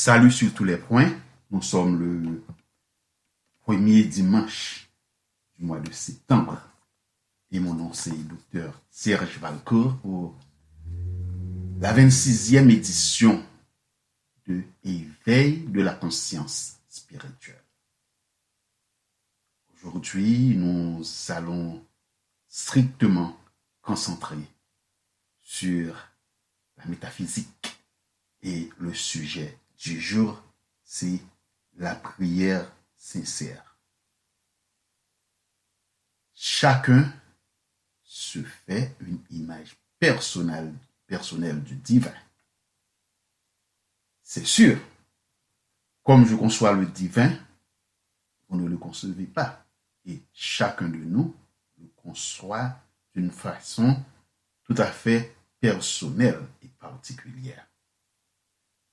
Salut sur tous les points. Nous sommes le premier dimanche du mois de septembre. Et mon nom, c'est Dr. Serge Valcourt pour la 26e édition de Éveil de la conscience spirituelle. Aujourd'hui, nous allons strictement concentrer sur la métaphysique et le sujet du jour, c'est la prière sincère. Chacun se fait une image personnelle du divin. C'est sûr, comme je conçois le divin, vous ne le concevez pas. Et chacun de nous le conçoit d'une façon tout à fait personnelle et particulière.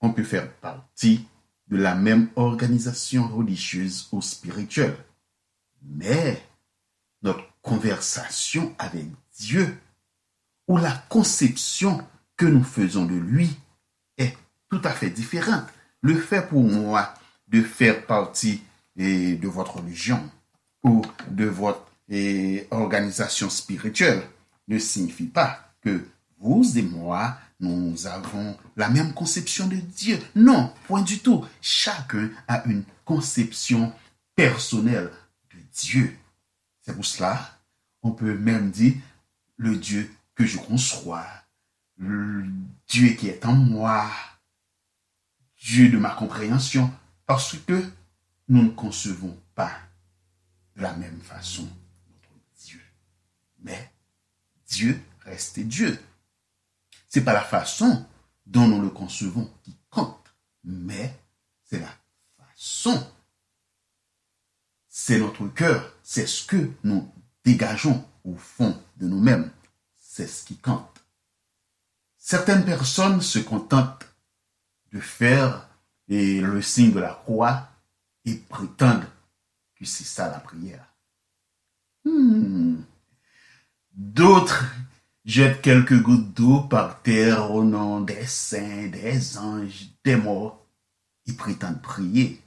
On peut faire partie de la même organisation religieuse ou spirituelle, mais notre conversation avec Dieu ou la conception que nous faisons de lui est tout à fait différente. Le fait pour moi de faire partie de votre religion ou de votre organisation spirituelle ne signifie pas que vous et moi, nous avons la même conception de Dieu. Non, point du tout. Chacun a une conception personnelle de Dieu. C'est pour cela, on peut même dire le Dieu que je conçois, le Dieu qui est en moi, Dieu de ma compréhension, parce que nous ne concevons pas de la même façon notre Dieu. Mais Dieu reste Dieu. Ce n'est pas la façon dont nous le concevons qui compte, mais c'est la façon. C'est notre cœur, c'est ce que nous dégageons au fond de nous-mêmes. C'est ce qui compte. Certaines personnes se contentent de faire le signe de la croix et prétendent que c'est ça la prière. D'autres jettent quelques gouttes d'eau par terre au nom des saints, des anges, des morts et prétendent prier.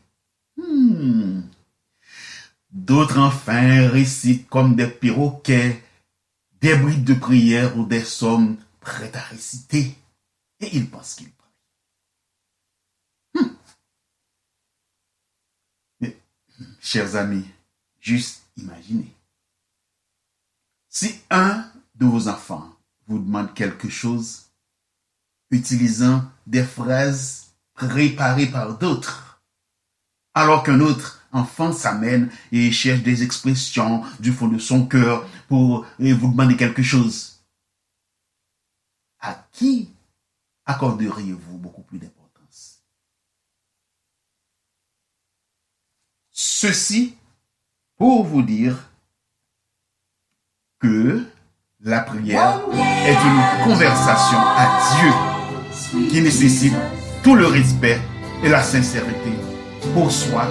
D'autres enfin récitent comme des perroquets des brides de prière ou des psaumes prêts à réciter et ils pensent qu'ils prient. Mais, chers amis, juste imaginez. Si un de vos enfants vous demande quelque chose utilisant des phrases préparées par d'autres, alors qu'un autre enfant s'amène et cherche des expressions du fond de son cœur pour vous demander quelque chose, à qui accorderiez-vous beaucoup plus d'importance? Ceci pour vous dire que la prière est une conversation à Dieu qui nécessite tout le respect et la sincérité pour soi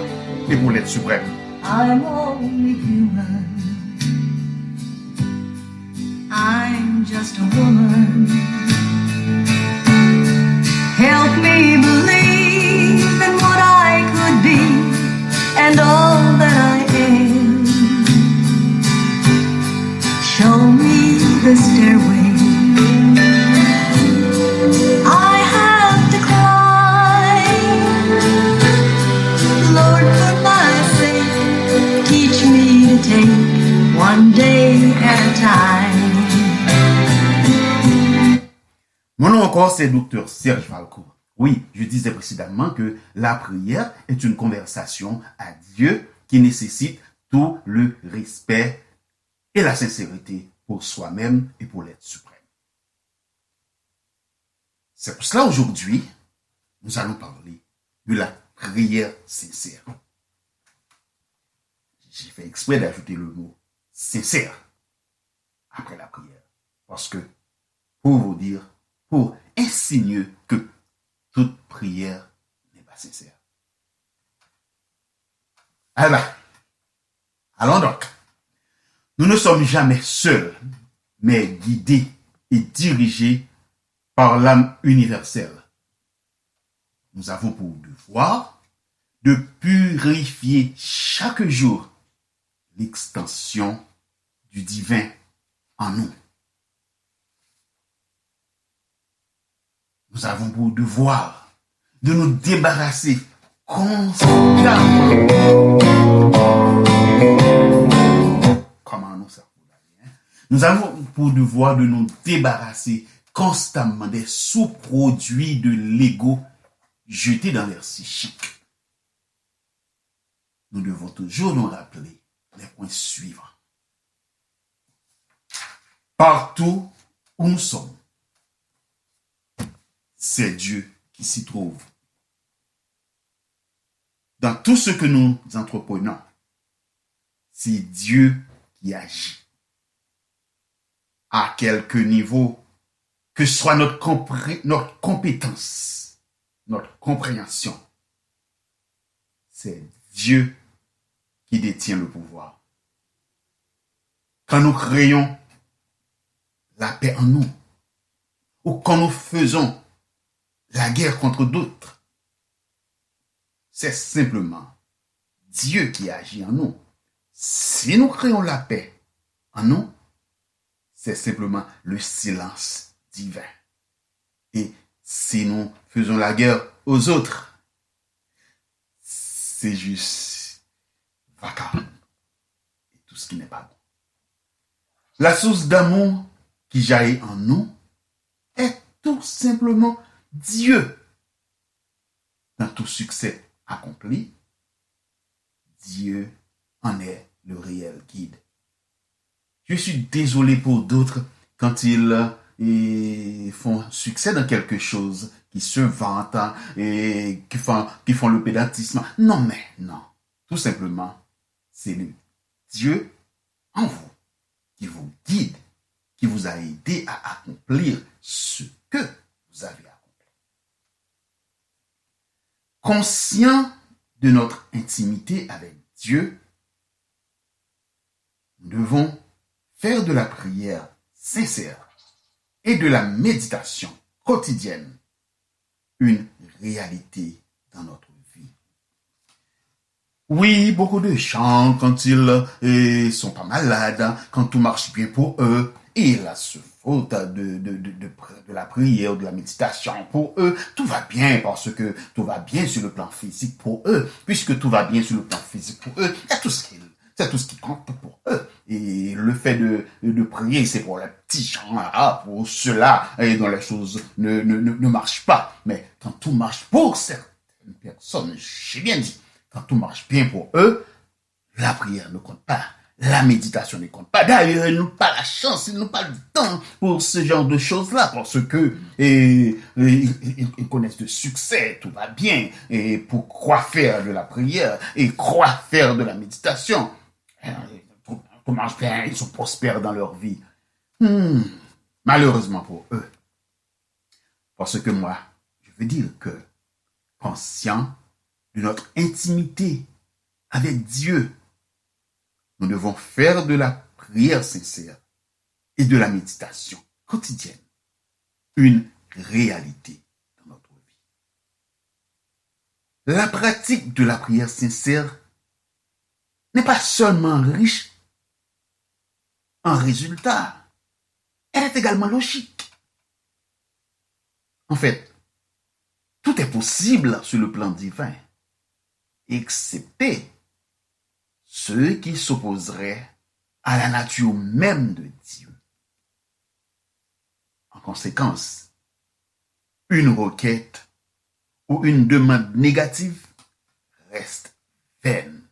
et pour l'être suprême. I'm only human. I'm just a woman. Help me believe in what I could be and all that I am. Show me the stairway. I have to climb. Lord, for my sake, teach me to take one day at a time. Mon nom encore, c'est Dr. Serge Valcourt. Oui, je disais précédemment que la prière est une conversation à Dieu qui nécessite tout le respect et la sincérité pour soi-même et pour l'être suprême. C'est pour cela aujourd'hui, nous allons parler de la prière sincère. J'ai fait exprès d'ajouter le mot sincère après la prière. Parce que, pour vous dire, pour insinuer que toute prière n'est pas sincère. Alors, allons donc. Nous ne sommes jamais seuls, mais guidés et dirigés par l'âme universelle. nous avons pour devoir de purifier chaque jour l'extension du divin en nous. Nous avons pour devoir de nous débarrasser constamment. Comment nous ça? Nous avons pour devoir de nous débarrasser constamment des sous-produits de l'ego jetés dans l'air psychique. Nous devons toujours nous rappeler les points suivants. Partout où nous sommes, c'est Dieu qui s'y trouve. Dans tout ce que nous entreprenons, c'est Dieu qui agit. À quelque niveau que soit notre compétence, notre compréhension, c'est Dieu qui détient le pouvoir. Quand nous créons la paix en nous, ou quand nous faisons la guerre contre d'autres, c'est simplement Dieu qui agit en nous. Si nous créons la paix en nous, c'est simplement le silence divin. Et si nous faisons la guerre aux autres, c'est juste vacarme et tout ce qui n'est pas bon. La source d'amour qui jaillit en nous est tout simplement Dieu. Dans tout succès accompli, Dieu en est le réel guide. Je suis désolé pour d'autres quand ils font succès dans quelque chose, qui se vantent et qui font le pédantisme. Non, mais non. Tout simplement, c'est le Dieu en vous qui vous guide, qui vous a aidé à accomplir ce que vous avez accompli. Conscient de notre intimité avec Dieu, nous devons faire de la prière sincère et de la méditation quotidienne une réalité dans notre vie. Oui, beaucoup de gens, quand ils sont pas malades, quand tout marche bien pour eux, ils se foutent de la prière, de la méditation pour eux. Tout va bien parce que tout va bien sur le plan physique pour eux. Puisque tout va bien sur le plan physique pour eux, c'est tout ce qui compte pour eux. Et le fait de prier, c'est pour les petits gens là, pour ceux-là, dont les choses ne marchent pas. Mais quand tout marche pour certaines personnes, j'ai bien dit, quand tout marche bien pour eux, la prière ne compte pas. La méditation ne compte pas. D'ailleurs, ils n'ont pas la chance, ils n'ont pas le temps pour ce genre de choses-là, parce que ils connaissent le succès, tout va bien. Et pourquoi faire de la prière et quoi faire de la méditation? Tout marche bien, ils sont prospères dans leur vie. Malheureusement pour eux. Parce que moi, je veux dire que, conscient de notre intimité avec Dieu, nous devons faire de la prière sincère et de la méditation quotidienne une réalité dans notre vie. La pratique de la prière sincère n'est pas seulement riche en résultats, elle est également logique. En fait, tout est possible sur le plan divin, excepté ceux qui s'opposeraient à la nature même de Dieu. En conséquence, une requête ou une demande négative reste vaine.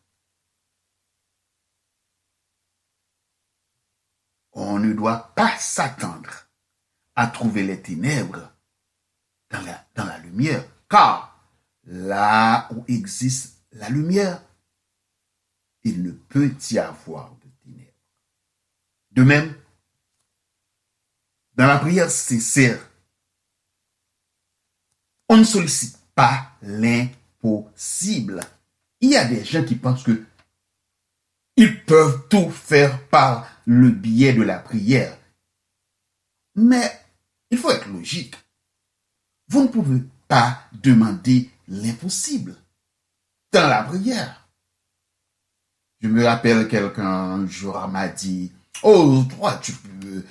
On ne doit pas s'attendre à trouver les ténèbres dans la lumière, car là où existe la lumière, il ne peut y avoir de ténèbres. De même, dans la prière sincère, on ne sollicite pas l'impossible. Il y a des gens qui pensent que ils peuvent tout faire par le biais de la prière. Mais il faut être logique. Vous ne pouvez pas demander l'impossible dans la prière. Je me rappelle quelqu'un un jour m'a dit, oh, toi, tu peux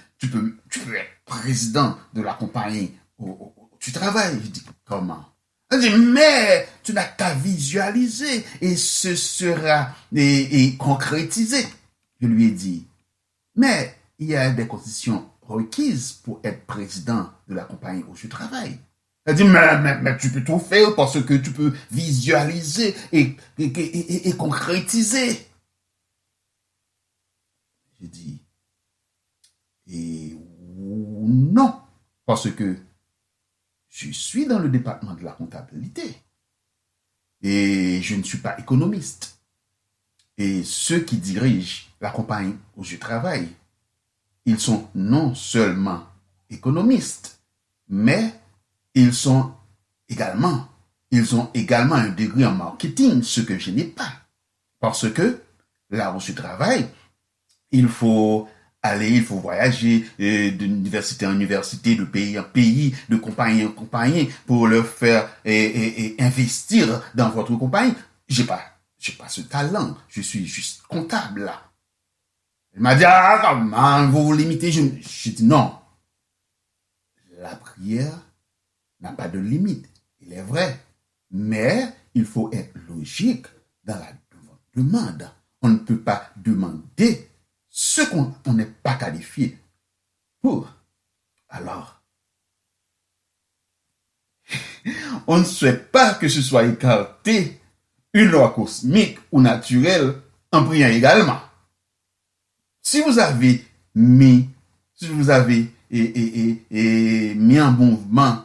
être président de la compagnie où tu travailles. Je dis, comment? Elle dit, mais tu n'as qu'à visualiser et ce sera concrétisé. Je lui ai dit, mais il y a des conditions requises pour être président de la compagnie où je travaille. Elle dit, mais tu peux tout faire parce que tu peux visualiser et concrétiser. J'ai dit, et non, parce que je suis dans le département de la comptabilité et je ne suis pas économiste. Et ceux qui dirigent la compagnie où je travaille, ils sont non seulement économistes, mais ils ont également un degré en marketing, ce que je n'ai pas. Parce que là où je travaille, il faut voyager d'université en université, de pays en pays, de compagnie en compagnie pour leur faire investir dans votre compagnie. J'ai pas ce talent. Je suis juste comptable là. Il m'a dit, ah, comment vous vous limitez? J'ai dit non. La prière n'a pas de limite. Il est vrai. Mais il faut être logique dans la demande. On ne peut pas demander ce qu'on n'est pas qualifié pour. Alors, on ne souhaite pas que ce soit écarté une loi cosmique ou naturelle en priant également. Si vous avez mis en mouvement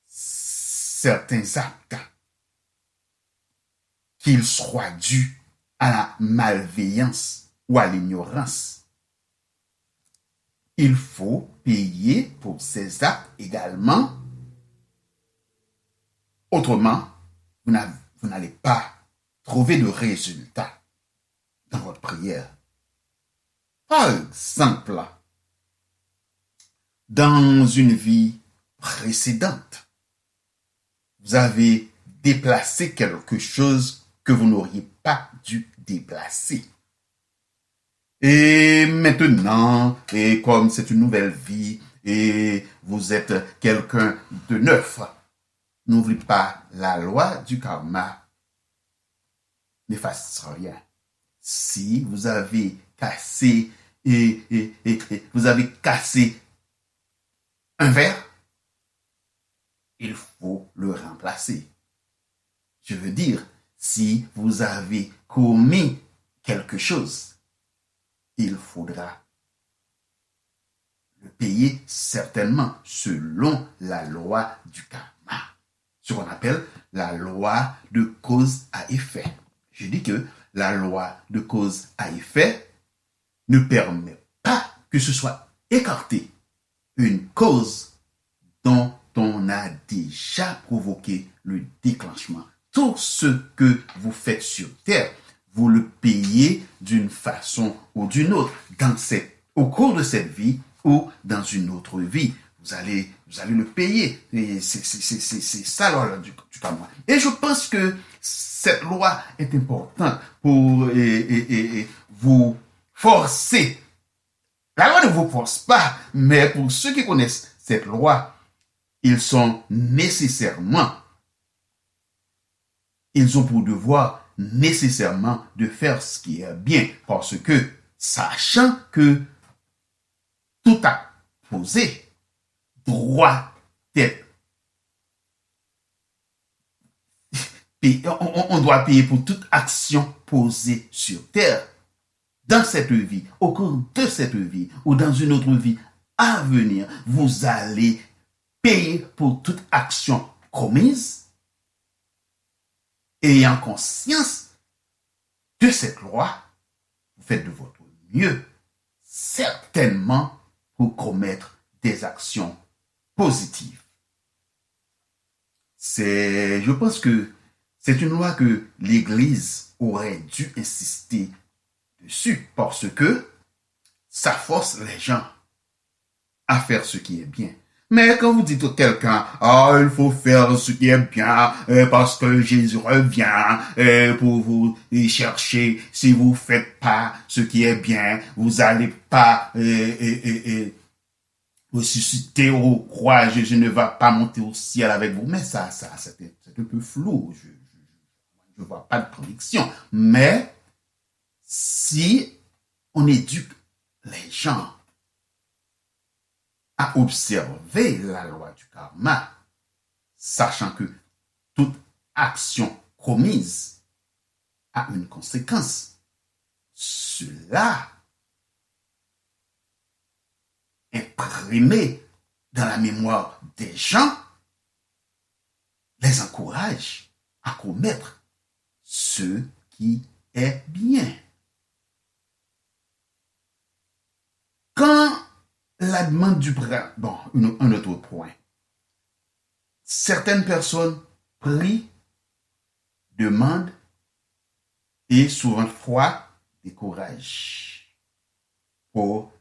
certains actes, qu'ils soient dus à la malveillance ou à l'ignorance, il faut payer pour ces actes également. Autrement, vous n'allez pas trouver de résultat dans votre prière. Par exemple, dans une vie précédente, vous avez déplacé quelque chose que vous n'auriez pas dû déplacer. Et maintenant, et comme c'est une nouvelle vie, et vous êtes quelqu'un de neuf, n'oubliez pas la loi du karma n'efface rien. Si vous avez cassé vous avez cassé un verre, il faut le remplacer. Je veux dire, si vous avez commis quelque chose, il faudra le payer certainement selon la loi du karma, ce qu'on appelle la loi de cause à effet. Je dis que la loi de cause à effet ne permet pas que ce soit écarté une cause dont on a déjà provoqué le déclenchement. Tout ce que vous faites sur Terre, vous le payez d'une façon ou d'une autre au cours de cette vie ou dans une autre vie. Vous allez le payer. Et c'est ça la loi du karma. Et je pense que cette loi est importante pour vous forcer. La loi ne vous force pas, mais pour ceux qui connaissent cette loi, ils ont pour devoir nécessairement de faire ce qui est bien, parce que, sachant que tout acte posé doit être payé, on doit payer pour toute action posée sur terre. Dans cette vie, au cours de cette vie, ou dans une autre vie à venir, vous allez payer pour toute action commise, ayant conscience de cette loi, vous faites de votre mieux, certainement, pour commettre des actions positives. Je pense que c'est une loi que l'Église aurait dû insister dessus, parce que ça force les gens à faire ce qui est bien. Mais quand vous dites à quelqu'un, il faut faire ce qui est bien, parce que Jésus revient, pour vous chercher, si vous faites pas ce qui est bien, vous allez pas, ressusciter au croix, Jésus ne va pas monter au ciel avec vous. Mais ça, c'est un peu flou. Je ne vois pas de conviction. Mais si on éduque les gens à observer la loi du karma, sachant que toute action commise a une conséquence, cela imprimé dans la mémoire des gens les encourage à commettre ce qui est bien. Quand la demande du prêtre, un autre point, certaines personnes prient, demandent et souvent foi découragent pour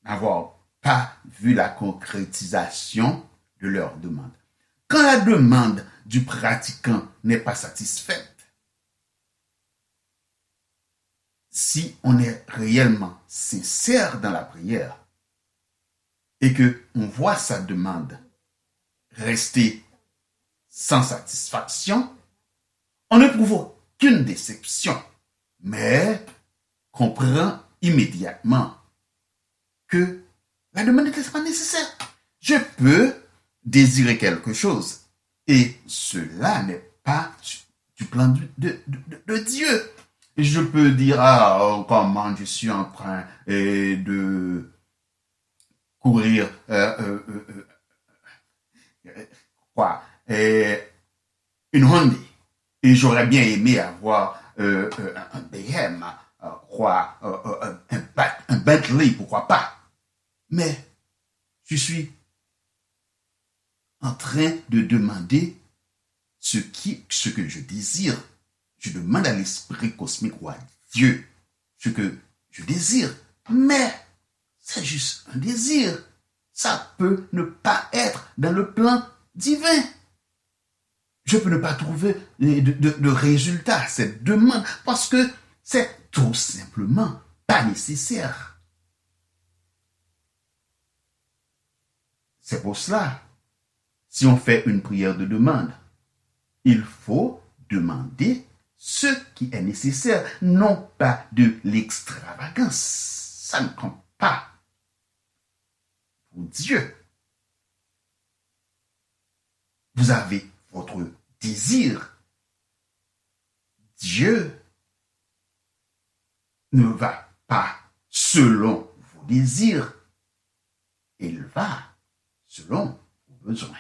n'avoir pas vu la concrétisation de leur demande. Quand la demande du pratiquant n'est pas satisfaite, si on est réellement sincère dans la prière et que on voit sa demande rester sans satisfaction, on n'éprouve aucune déception, mais comprend immédiatement que la demande n'était pas nécessaire. Je peux désirer quelque chose et cela n'est pas du plan de Dieu. Je peux dire, comment je suis en train de courir une Honda et j'aurais bien aimé avoir un BM, un Bentley, pourquoi pas. Mais je suis en train de demander ce que je désire. Je demande à l'esprit cosmique ou à Dieu ce que je désire. Mais c'est juste un désir. Ça peut ne pas être dans le plan divin. Je peux ne pas trouver de résultat à cette demande parce que c'est tout simplement pas nécessaire. C'est pour cela, si on fait une prière de demande, il faut demander ce qui est nécessaire, non pas de l'extravagance. Ça ne compte pas pour Dieu. Vous avez votre désir. Dieu ne va pas selon vos désirs. Il va selon vos besoins.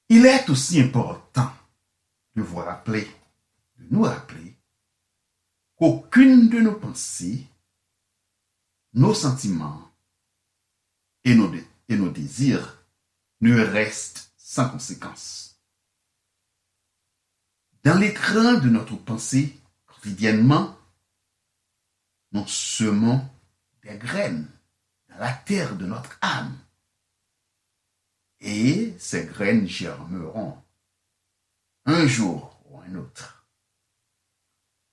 Il est aussi important de nous rappeler qu'aucune de nos pensées, nos sentiments et nos désirs ne restent sans conséquence. Dans l'écran de notre pensée, quotidiennement, nous semons des graines dans la terre de notre âme. Et ces graines germeront un jour ou un autre.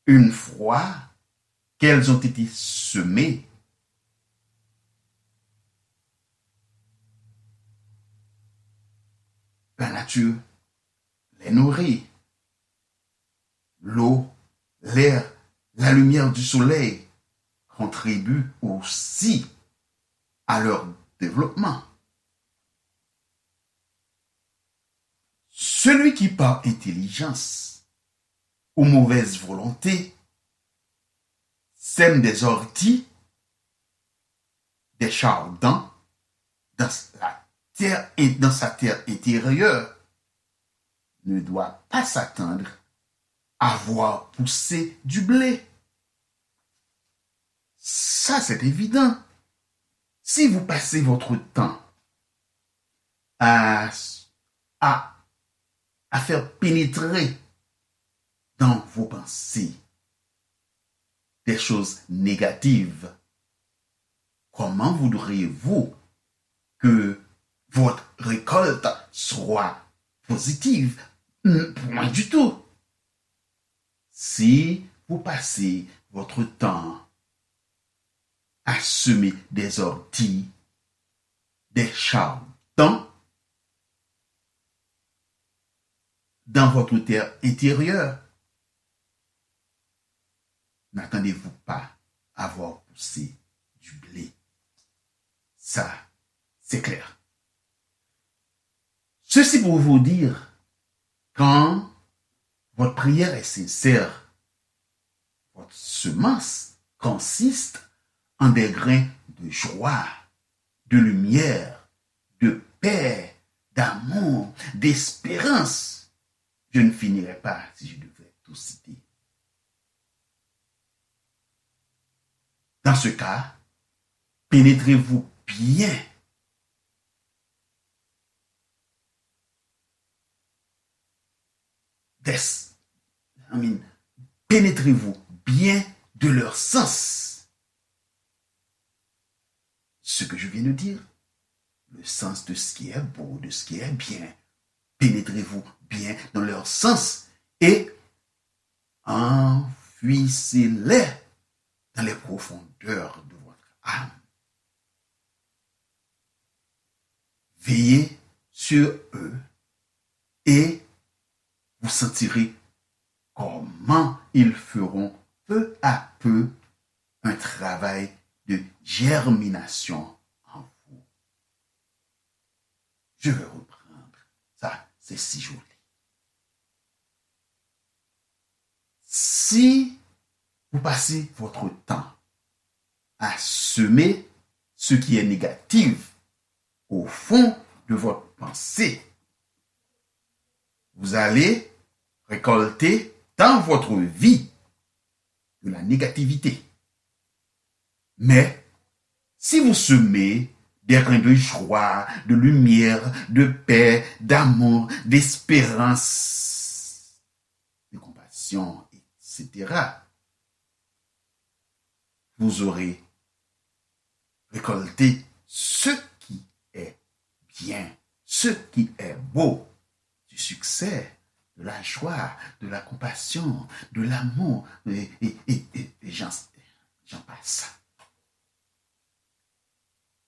Une fois qu'elles ont été semées, la nature les nourrit. L'eau, l'air, la lumière du soleil contribuent aussi à leur développement. Celui qui par intelligence ou mauvaise volonté sème des orties, des chardons dans la terre et dans sa terre intérieure ne doit pas s'attendre à voir pousser du blé. Ça, c'est évident. Si vous passez votre temps à faire pénétrer dans vos pensées des choses négatives comment voudriez-vous que votre récolte soit positive? Point du tout. Si vous passez votre temps à semer des orties, des chardons dans votre terre intérieure, n'attendez-vous pas à voir pousser du blé. Ça, c'est clair. Ceci pour vous dire, quand votre prière est sincère, votre semence consiste en des grains de joie, de lumière, de paix, d'amour, d'espérance. Je ne finirai pas si je devais tout citer. Dans ce cas, pénétrez-vous bien pénétrez-vous bien de leur sens. Ce que je viens de dire, le sens de ce qui est beau, de ce qui est bien. Pénétrez-vous bien dans leur sens et enfuissez-les dans les profondeurs de votre âme. Veillez sur eux et vous sentirez comment ils feront peu à peu un travail de germination en vous. Je vais reprendre. Ça, c'est si joli. Si vous passez votre temps à semer ce qui est négatif au fond de votre pensée, vous allez récolter dans votre vie de la négativité. Mais si vous semez des grains de joie, de lumière, de paix, d'amour, d'espérance, de compassion, etc., vous aurez récolté ce qui est bien, ce qui est beau, du succès, de la joie, de la compassion, de l'amour, et j'en passe.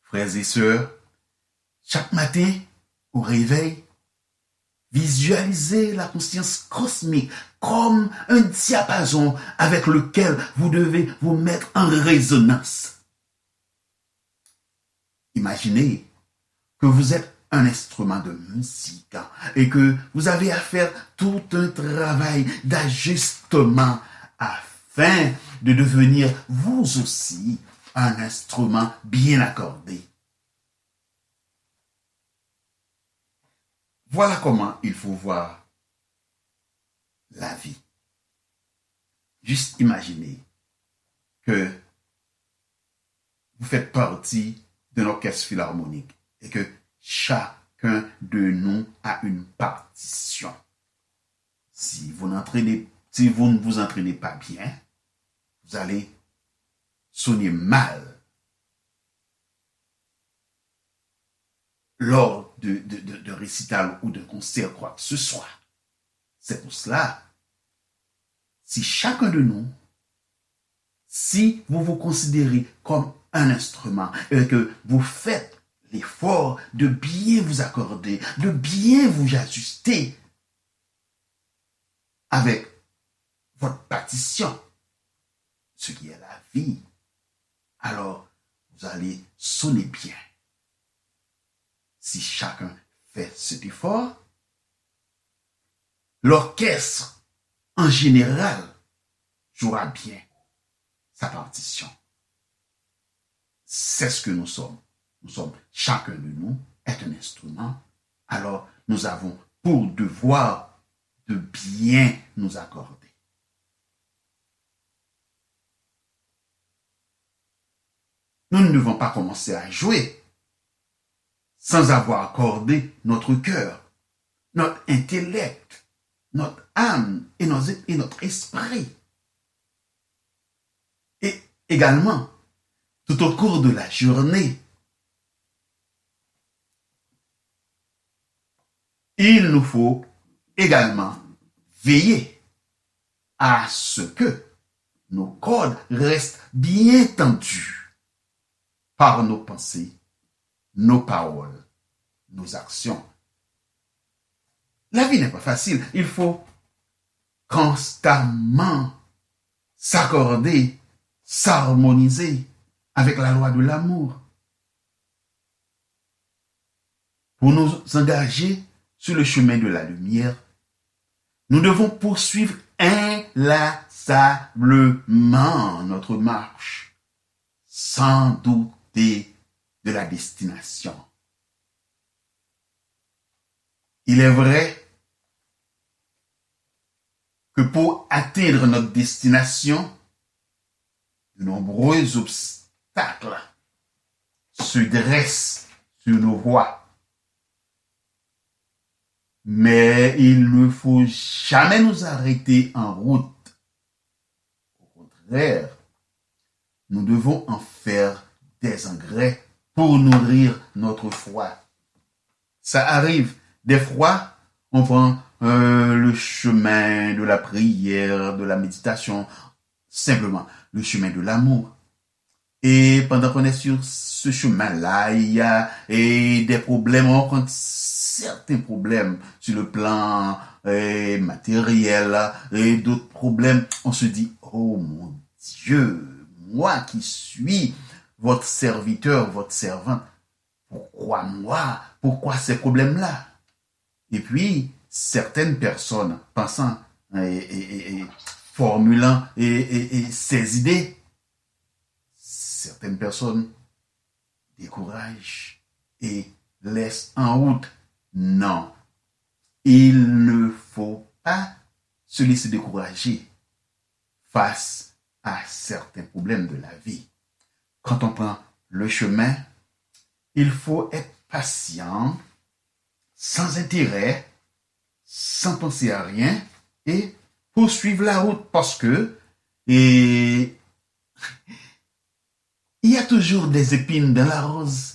Frères et sœurs, chaque matin, au réveil, visualisez la conscience cosmique comme un diapason avec lequel vous devez vous mettre en résonance. Imaginez que vous êtes un instrument de musique et que vous avez à faire tout un travail d'ajustement afin de devenir vous aussi un instrument bien accordé. Voilà comment il faut voir la vie. Juste imaginez que vous faites partie d'un orchestre philharmonique et que chacun de nous a une partition. Si vous ne vous entraînez pas bien, vous allez sonner mal. Lors de récital ou de concert, quoi que ce soit. C'est pour cela, si chacun de nous, si vous vous considérez comme un instrument et que vous faites l'effort de bien vous accorder, de bien vous ajuster avec votre partition, ce qui est la vie, alors vous allez sonner bien. Si chacun fait cet effort, l'orchestre en général jouera bien sa partition. C'est ce que nous sommes. Nous sommes, chacun de nous est un instrument. Alors, nous avons pour devoir de bien nous accorder. Nous ne devons pas commencer à jouer sans avoir accordé notre cœur, notre intellect, notre âme et notre esprit. Et également, tout au cours de la journée. Il nous faut également veiller à ce que nos cordes restent bien tendues par nos pensées, nos paroles, nos actions. La vie n'est pas facile. Il faut constamment s'accorder, s'harmoniser avec la loi de l'amour pour nous engager sur le chemin de la lumière. Nous devons poursuivre inlassablement notre marche sans douter de la destination. Il est vrai que pour atteindre notre destination, de nombreux obstacles se dressent sur nos voies. Mais il ne faut jamais nous arrêter en route. Au contraire, nous devons en faire des engrais pour nourrir notre foi. Ça arrive, des fois, on prend le chemin de la prière, de la méditation, simplement le chemin de l'amour. Et pendant qu'on est sur ce chemin-là, il y a des problèmes, on rencontre certains problèmes sur le plan matériel et d'autres problèmes. On se dit, oh mon Dieu, moi qui suis votre serviteur, votre servante, pourquoi moi? Pourquoi ces problèmes-là? Et puis, certaines personnes pensant et formulant ces idées, certaines personnes découragent et laissent en route. Non, il ne faut pas se laisser décourager face à certains problèmes de la vie. Quand on prend le chemin, il faut être patient, sans intérêt, sans penser à rien et poursuivre la route parce que il y a toujours des épines dans la rose.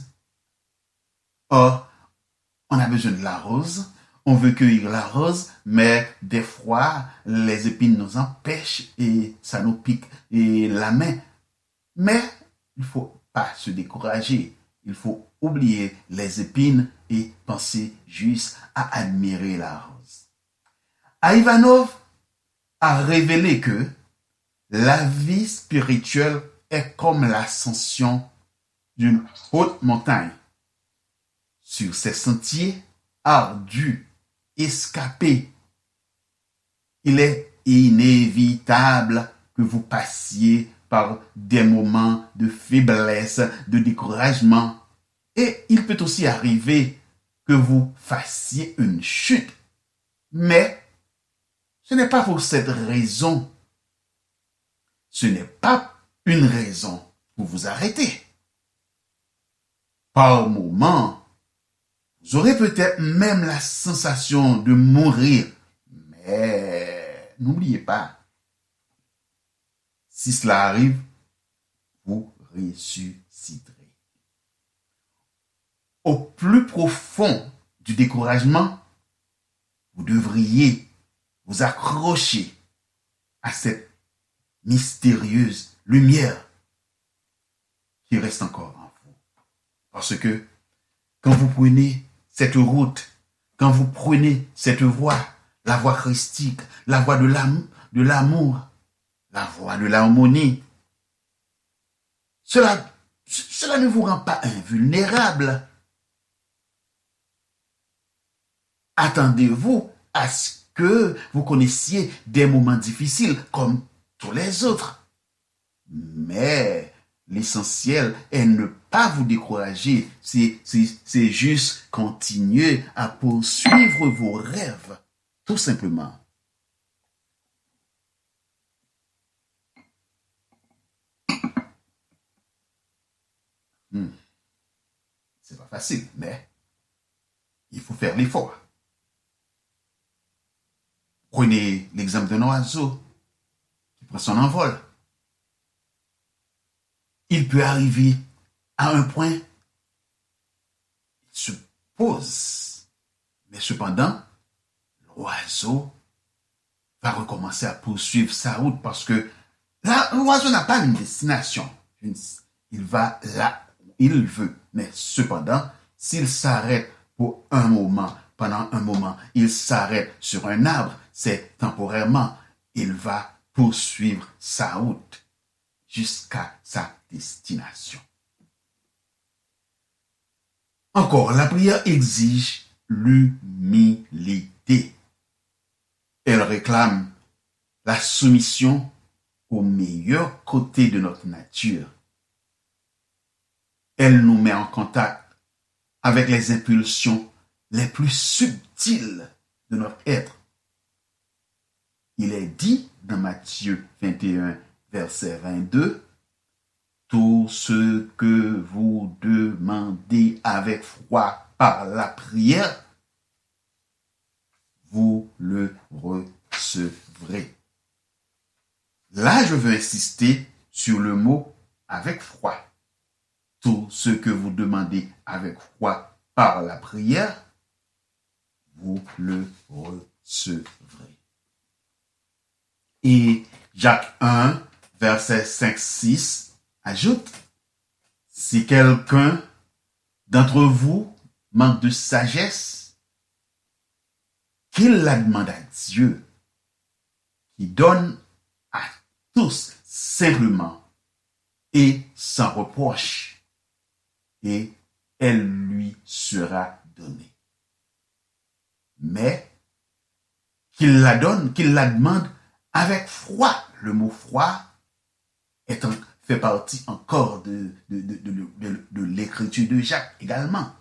Or, on a besoin de la rose, on veut cueillir la rose, mais des fois, les épines nous empêchent et ça nous pique la main. Mais il ne faut pas se décourager. Il faut oublier les épines et penser juste à admirer la rose. Ivanov a révélé que la vie spirituelle est comme l'ascension d'une haute montagne. Sur ces sentiers ardus, escapés, il est inévitable que vous passiez par des moments de faiblesse, de découragement. Et il peut aussi arriver que vous fassiez une chute. Mais ce n'est pas pour cette raison. Ce n'est pas une raison pour vous arrêter. Par moments, vous aurez peut-être même la sensation de mourir. Mais n'oubliez pas, si cela arrive, vous ressusciterez. Au plus profond du découragement, vous devriez vous accrocher à cette mystérieuse lumière qui reste encore en vous. Parce que quand vous prenez cette route, quand vous prenez cette voie, la voie christique, la voie de l'amour, la voie de l'harmonie, cela ne vous rend pas invulnérable. Attendez-vous à ce que vous connaissiez des moments difficiles comme tous les autres. Mais l'essentiel est ne pas vous décourager. C'est juste continuer à poursuivre vos rêves. Tout simplement. C'est pas facile, mais il faut faire l'effort. Prenez l'exemple d'un oiseau qui prend son envol. il peut arriver à un point, il se pose. Mais cependant, l'oiseau va recommencer à poursuivre sa route parce que là, l'oiseau n'a pas une destination. Il va là où il veut. Mais cependant, s'il s'arrête pour un moment, pendant un moment, il s'arrête sur un arbre, c'est temporairement. Il va poursuivre sa route jusqu'à sa destination. Encore, la prière exige l'humilité. Elle réclame la soumission au meilleur côté de notre nature. Elle nous met en contact avec les impulsions les plus subtiles de notre être. Il est dit dans Matthieu 21, verset 22, « Tout ce que vous demandez avec foi par la prière, vous le recevrez. » Là, je veux insister sur le mot « avec foi ». Tout ce que vous demandez avec foi par la prière, vous le recevrez. Et Jacques 1, verset 5-6 ajoute, « Si quelqu'un d'entre vous manque de sagesse, qu'il la demande à Dieu, qui donne à tous simplement et sans reproche, et elle lui sera donnée. » Mais qu'il la donne, qu'il la demande avec foi. Le mot foi fait partie encore de l'écriture de Jacques également.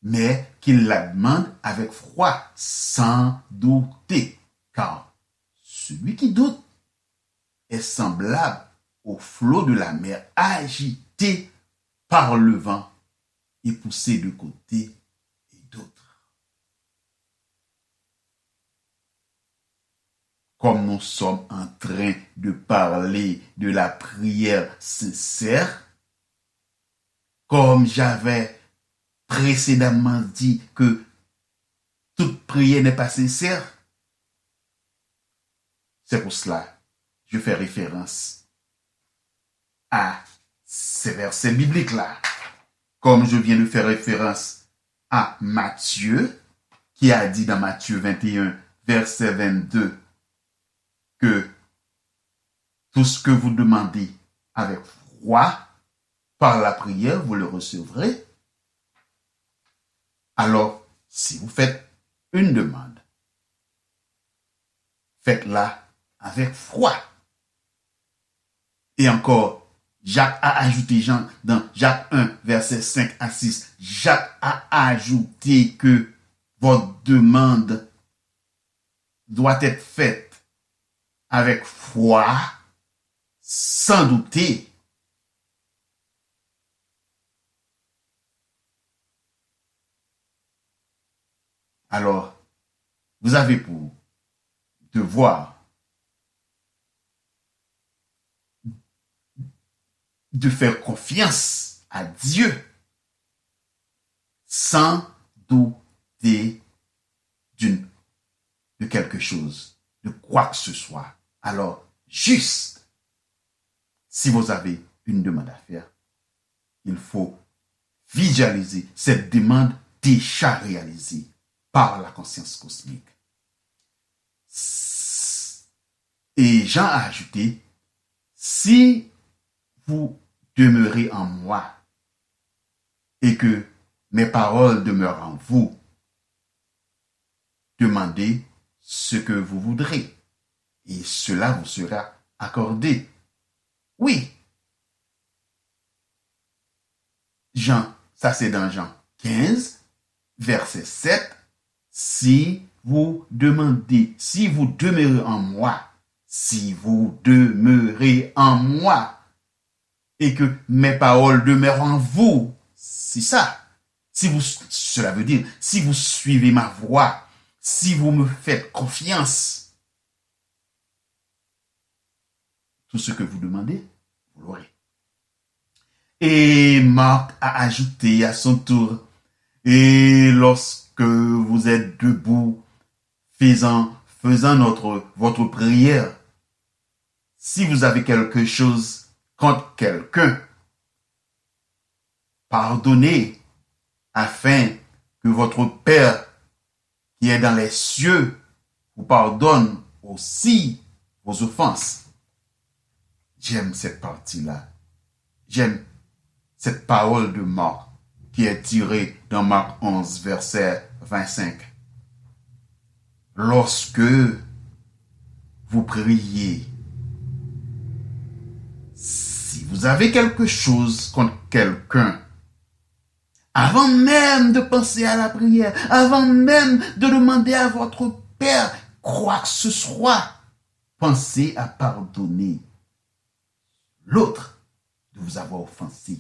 Mais qu'il la demande avec foi, sans douter. Car celui qui doute est semblable au flot de la mer agité par le vent et poussé de côté et d'autre. Comme nous sommes en train de parler de la prière sincère, comme j'avais précédemment dit que toute prière n'est pas sincère, c'est pour cela que je fais référence à ces versets bibliques-là. Comme je viens de faire référence à Matthieu, qui a dit dans Matthieu 21, verset 22, que tout ce que vous demandez avec foi, par la prière, vous le recevrez. Alors, si vous faites une demande, faites-la avec foi. Et encore, Jacques a ajouté, dans Jacques 1, verset 5-6, Jacques a ajouté que votre demande doit être faite avec foi, sans douter. Alors, vous avez pour devoir de faire confiance à Dieu sans douter de quelque chose, de quoi que ce soit. Alors, juste, si vous avez une demande à faire, il faut visualiser cette demande déjà réalisée par la conscience cosmique. Et Jean a ajouté, si vous demeurez en moi et que mes paroles demeurent en vous, demandez ce que vous voudrez et cela vous sera accordé. Oui. Jean, ça c'est dans Jean 15, verset 7. Si vous demandez, si vous demeurez en moi, si vous demeurez en moi, et que mes paroles demeurent en vous, c'est ça. Cela veut dire, si vous suivez ma voie, si vous me faites confiance, tout ce que vous demandez, vous l'aurez. Et Marc a ajouté à son tour, et lorsque vous êtes debout, faisant votre prière, si vous avez quelque chose contre quelqu'un, pardonnez afin que votre Père qui est dans les cieux vous pardonne aussi vos offenses. J'aime cette partie-là. J'aime cette parole de Marc qui est tirée dans Marc 11, verset 25. Lorsque vous priez, si vous avez quelque chose contre quelqu'un, avant même de penser à la prière, avant même de demander à votre Père quoi que ce soit, pensez à pardonner l'autre de vous avoir offensé.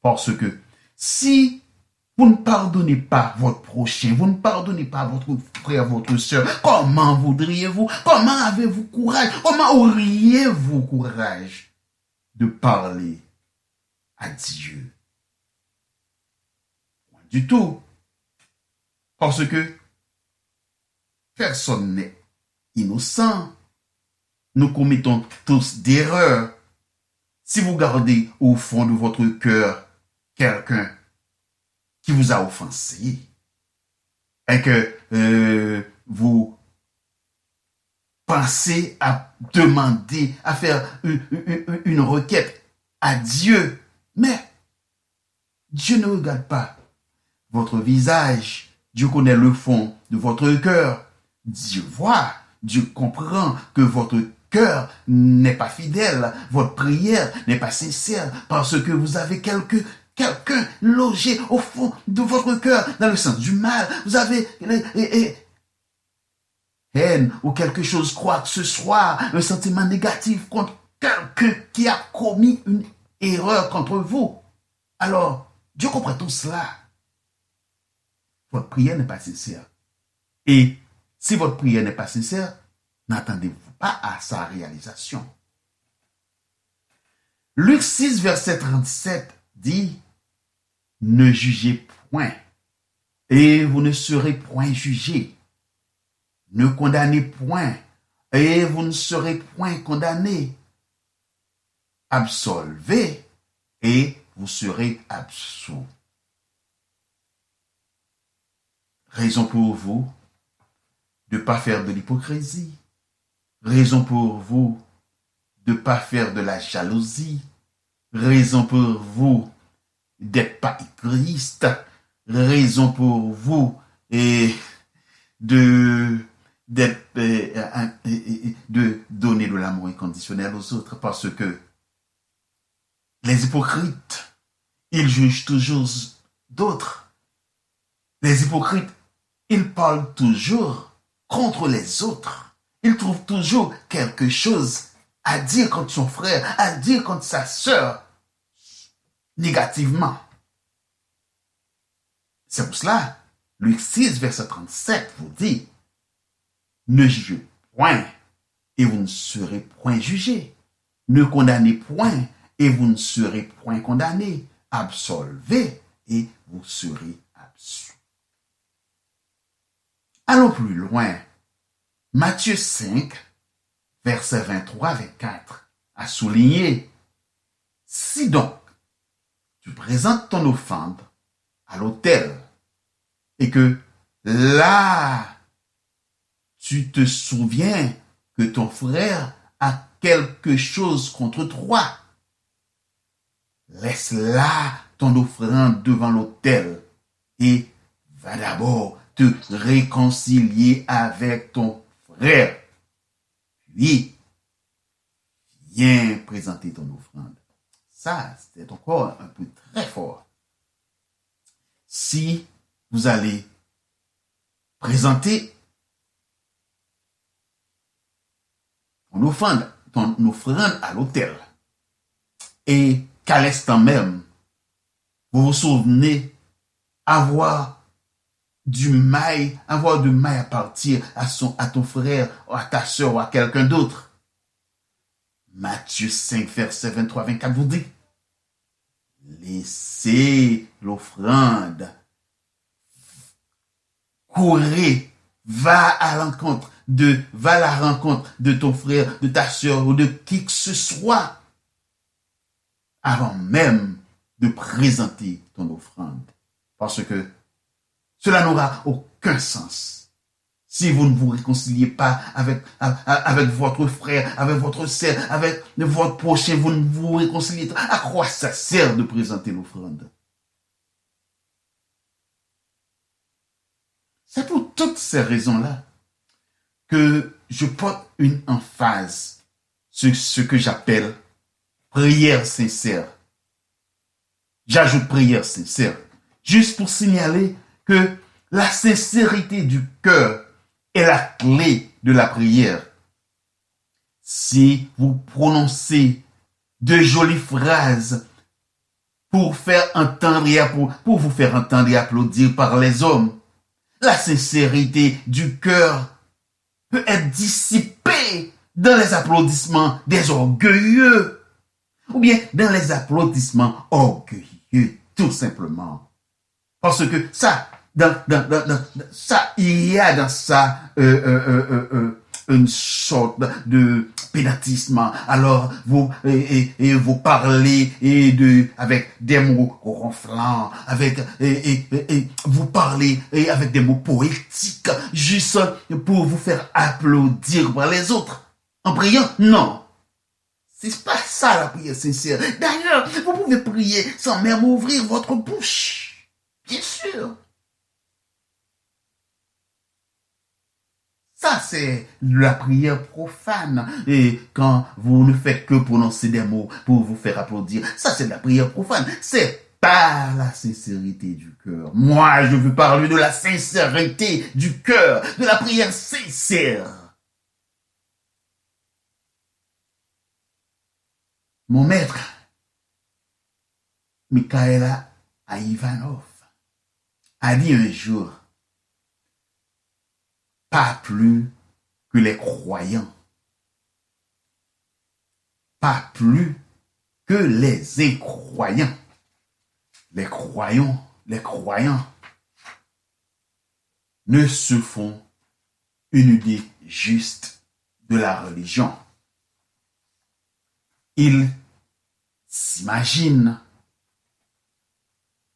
Parce que si vous ne pardonnez pas votre prochain, vous ne pardonnez pas votre frère, votre soeur, comment voudriez-vous, comment avez-vous courage, comment auriez-vous courage de parler à Dieu? Point du tout. Parce que personne n'est innocent. Nous commettons tous d'erreurs. Si vous gardez au fond de votre cœur quelqu'un qui vous a offensé et que vous pensez à demander, à faire une requête à Dieu, mais Dieu ne regarde pas votre visage. Dieu connaît le fond de votre cœur. Dieu voit, Dieu comprend que votre cœur n'est pas fidèle, votre prière n'est pas sincère parce que vous avez quelqu'un logé au fond de votre cœur dans le sens du mal. Vous avez haine ou quelque chose, quoi que ce soit, un sentiment négatif contre quelqu'un qui a commis une erreur contre vous. Alors, Dieu comprend tout cela. Votre prière n'est pas sincère. Et si votre prière n'est pas sincère, n'attendez-vous pas à sa réalisation. Luc 6, verset 37 dit, « Ne jugez point, et vous ne serez point jugés. Ne condamnez point, et vous ne serez point condamnés. Absolvez, et vous serez absous. » Raison pour vous de ne pas faire de l'hypocrisie. Raison pour vous de ne pas faire de la jalousie. Raison pour vous d'être pas égoïste. Raison pour vous de donner de l'amour inconditionnel aux autres, parce que les hypocrites, ils jugent toujours d'autres. Les hypocrites, ils parlent toujours contre les autres. Ils trouvent toujours quelque chose à dire contre son frère, à dire contre sa sœur, négativement. C'est pour cela, Luc 6, verset 37 vous dit, « Ne jugez point, et vous ne serez point jugés. Ne condamnez point, et vous ne serez point condamnés. Absolvez, et vous serez absous. » Allons plus loin. Matthieu 5, verset 23-24, a souligné, « Si donc tu présentes ton offrande à l'autel et que là, tu te souviens que ton frère a quelque chose contre toi, laisse là ton offrande devant l'autel et va d'abord te réconcilier avec ton frère. Puis, viens présenter ton offrande. » Ça, c'était encore un peu très fort. Si vous allez présenter ton offrande à l'autel et qu'à l'instant même, vous vous souvenez avoir du mail à partir à ton frère, ou à ta soeur, ou à quelqu'un d'autre. Matthieu 5, verset 23-24 vous dit, laissez l'offrande. Courez, va à la rencontre de ton frère, de ta soeur ou de qui que ce soit avant même de présenter ton offrande. Parce que cela n'aura aucun sens si vous ne vous réconciliez pas avec votre frère, avec votre sœur, avec votre prochain, vous ne vous réconciliez pas. À quoi ça sert de présenter l'offrande? C'est pour toutes ces raisons-là que je porte une emphase sur ce que j'appelle prière sincère. J'ajoute prière sincère, juste pour signaler que la sincérité du cœur est la clé de la prière. Si vous prononcez de jolies phrases pour faire entendre et pour vous faire entendre et applaudir par les hommes, la sincérité du cœur peut être dissipée dans les applaudissements des orgueilleux ou bien dans les applaudissements orgueilleux, tout simplement. Parce que ça, il y a dans ça une sorte de pénatisme. Alors, vous parlez avec des mots ronflants, vous parlez avec des mots poétiques, juste pour vous faire applaudir par les autres. En priant, non. C'est pas ça la prière sincère. D'ailleurs, vous pouvez prier sans même ouvrir votre bouche. Bien sûr. Ça, c'est la prière profane. Et quand vous ne faites que prononcer des mots pour vous faire applaudir, ça, c'est de la prière profane. C'est pas la sincérité du cœur. Moi, je veux parler de la sincérité du cœur, de la prière sincère. Mon maître, Mikhaïla Ivanov, a dit un jour, pas plus que les croyants, pas plus que les incroyants. Les croyants ne se font une idée juste de la religion. Ils s'imaginent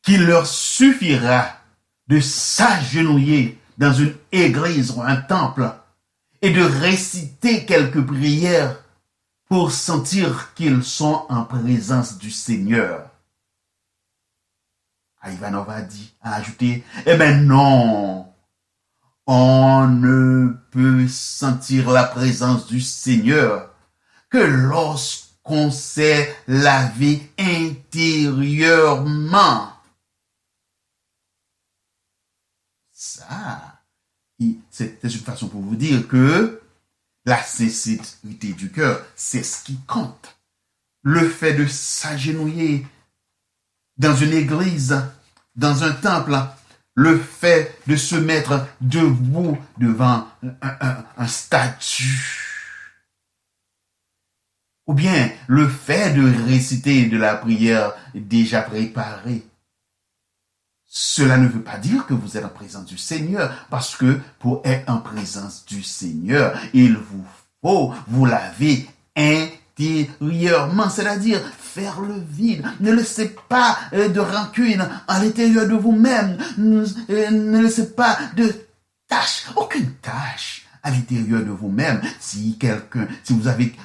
qu'il leur suffira de s'agenouiller dans une église ou un temple et de réciter quelques prières pour sentir qu'ils sont en présence du Seigneur. Ivanov a ajouté, eh bien non, on ne peut sentir la présence du Seigneur que lorsqu'on s'est lavé intérieurement. Ça, c'est une façon pour vous dire que la sincérité du cœur, c'est ce qui compte. Le fait de s'agenouiller dans une église, dans un temple, le fait de se mettre debout devant un statut, ou bien le fait de réciter de la prière déjà préparée. Cela ne veut pas dire que vous êtes en présence du Seigneur, parce que pour être en présence du Seigneur, il vous faut vous laver intérieurement, c'est-à-dire faire le vide. Ne laissez pas de rancune à l'intérieur de vous-même. Ne laissez pas de tâche, aucune tâche à l'intérieur de vous-même. Si vous avez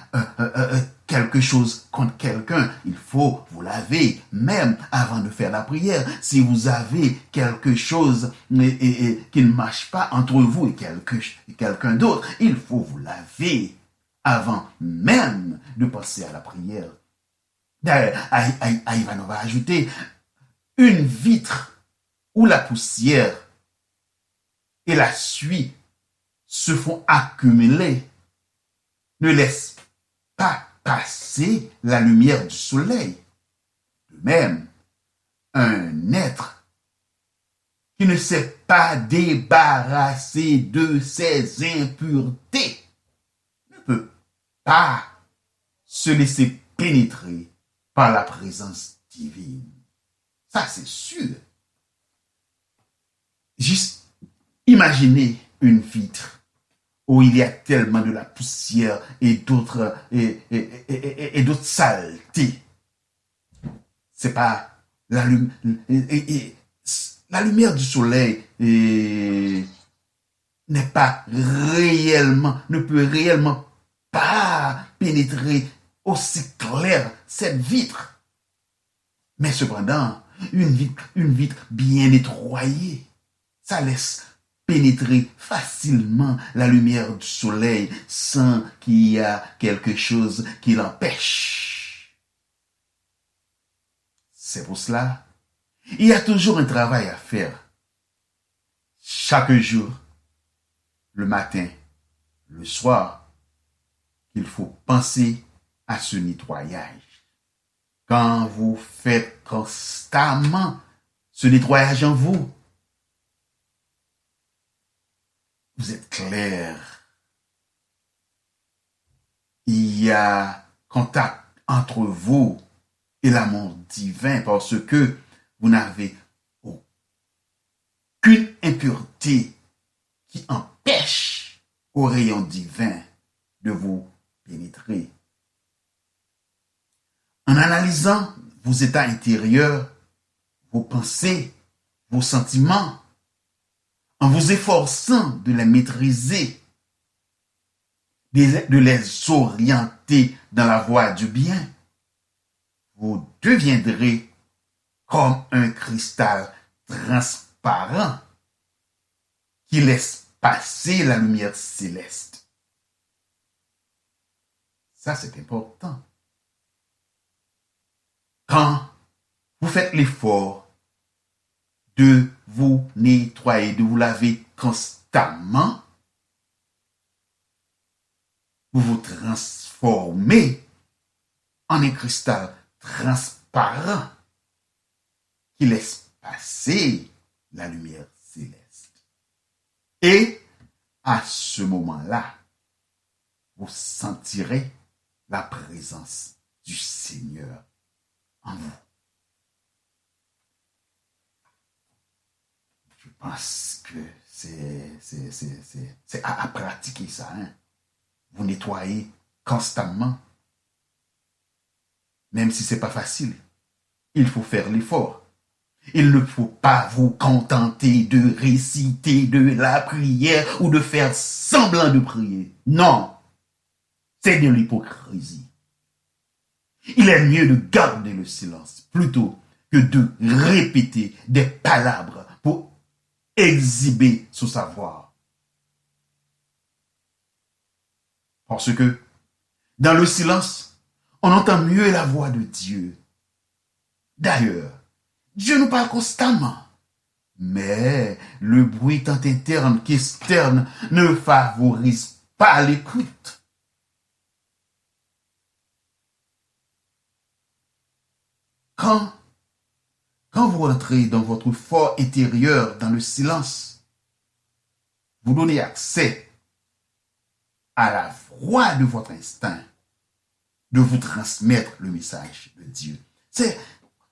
quelque chose contre quelqu'un, il faut vous laver, même avant de faire la prière. Si vous avez quelque chose qui ne marche pas entre vous et quelqu'un d'autre, il faut vous laver avant même de passer à la prière. D'ailleurs, Ivanov va ajouter, une vitre où la poussière et la suie se font accumuler ne laisse pas passer la lumière du soleil. De même, un être qui ne s'est pas débarrassé de ses impuretés ne peut pas se laisser pénétrer par la présence divine. Ça, c'est sûr. Juste imaginez une vitre où il y a tellement de la poussière et d'autres d'autres saletés. C'est pas la, la lumière du soleil n'est pas réellement, ne peut réellement pas pénétrer aussi clair cette vitre. Mais cependant, une vitre bien nettoyée, ça laisse pénétrer facilement la lumière du soleil sans qu'il y ait quelque chose qui l'empêche. C'est pour cela, il y a toujours un travail à faire. Chaque jour, le matin, le soir, il faut penser à ce nettoyage. Quand vous faites constamment ce nettoyage en vous, vous êtes clair. Il y a contact entre vous et l'amour divin parce que vous n'avez aucune impureté qui empêche au rayon divin de vous pénétrer. En analysant vos états intérieurs, vos pensées, vos sentiments, en vous efforçant de les maîtriser, de les orienter dans la voie du bien, vous deviendrez comme un cristal transparent qui laisse passer la lumière céleste. Ça, c'est important. Quand vous faites l'effort de vous nettoyer, de vous laver constamment, vous vous transformez en un cristal transparent qui laisse passer la lumière céleste. Et à ce moment-là, vous sentirez la présence du Seigneur en vous. Je pense que c'est à pratiquer ça. Hein? Vous nettoyez constamment. Même si ce n'est pas facile. Il faut faire l'effort. Il ne faut pas vous contenter de réciter de la prière ou de faire semblant de prier. Non. C'est de l'hypocrisie. Il est mieux de garder le silence plutôt que de répéter des palabres pour exhiber son savoir. Parce que dans le silence, on entend mieux la voix de Dieu. D'ailleurs, Dieu nous parle constamment. Mais le bruit tant interne qu'externe ne favorise pas l'écoute. Quand vous entrez dans votre fort intérieur, dans le silence, vous donnez accès à la voix de votre instinct de vous transmettre le message de Dieu. C'est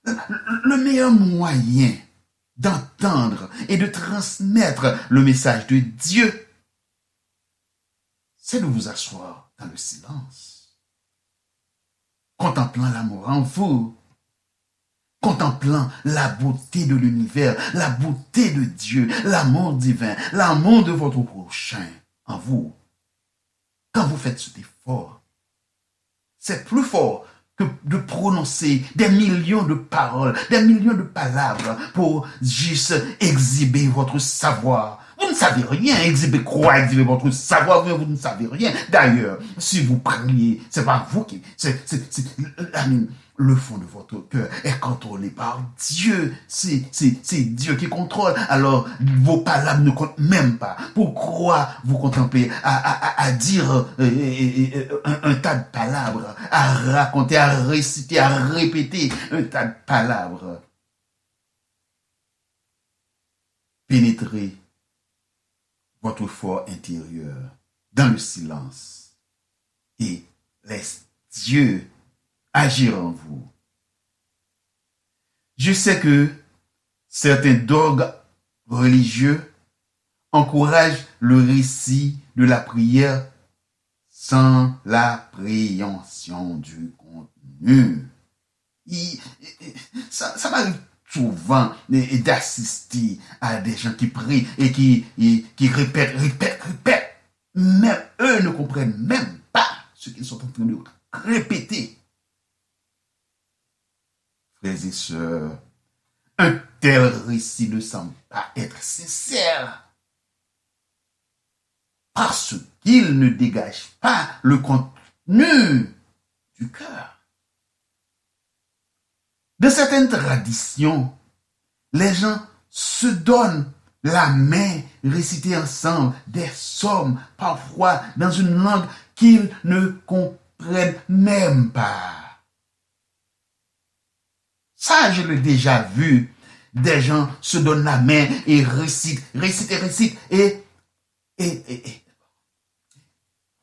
le meilleur moyen d'entendre et de transmettre le message de Dieu, c'est de vous asseoir dans le silence, contemplant l'amour en vous, contemplant la beauté de l'univers, la beauté de Dieu, l'amour divin, l'amour de votre prochain en vous. Quand vous faites cet effort, c'est plus fort que de prononcer des millions de paroles, des millions de palabres pour juste exhiber votre savoir. Vous ne savez rien, exhiber quoi, exhiber votre savoir, mais vous ne savez rien. D'ailleurs, si vous priez, c'est pas vous qui... Le fond de votre cœur est contrôlé par Dieu. C'est Dieu qui contrôle. Alors, vos palabres ne comptent même pas. Pourquoi vous contemplez à dire un tas de palabres, à raconter, à réciter, à répéter un tas de palabres? Pénétrez votre fort intérieur dans le silence et laisse Dieu agir en vous. Je sais que certains dogmes religieux encouragent le récit de la prière sans l'appréhension du contenu. Ça m'arrive souvent d'assister à des gens qui prient et qui répètent. Même eux ne comprennent même pas ce qu'ils sont en train de répéter. Frères et sœurs, un tel récit ne semble pas être sincère parce qu'il ne dégage pas le contenu du cœur. Dans certaines traditions, les gens se donnent la main, réciter ensemble des psaumes, parfois dans une langue qu'ils ne comprennent même pas. Ça, je l'ai déjà vu. Des gens se donnent la main et récitent. Et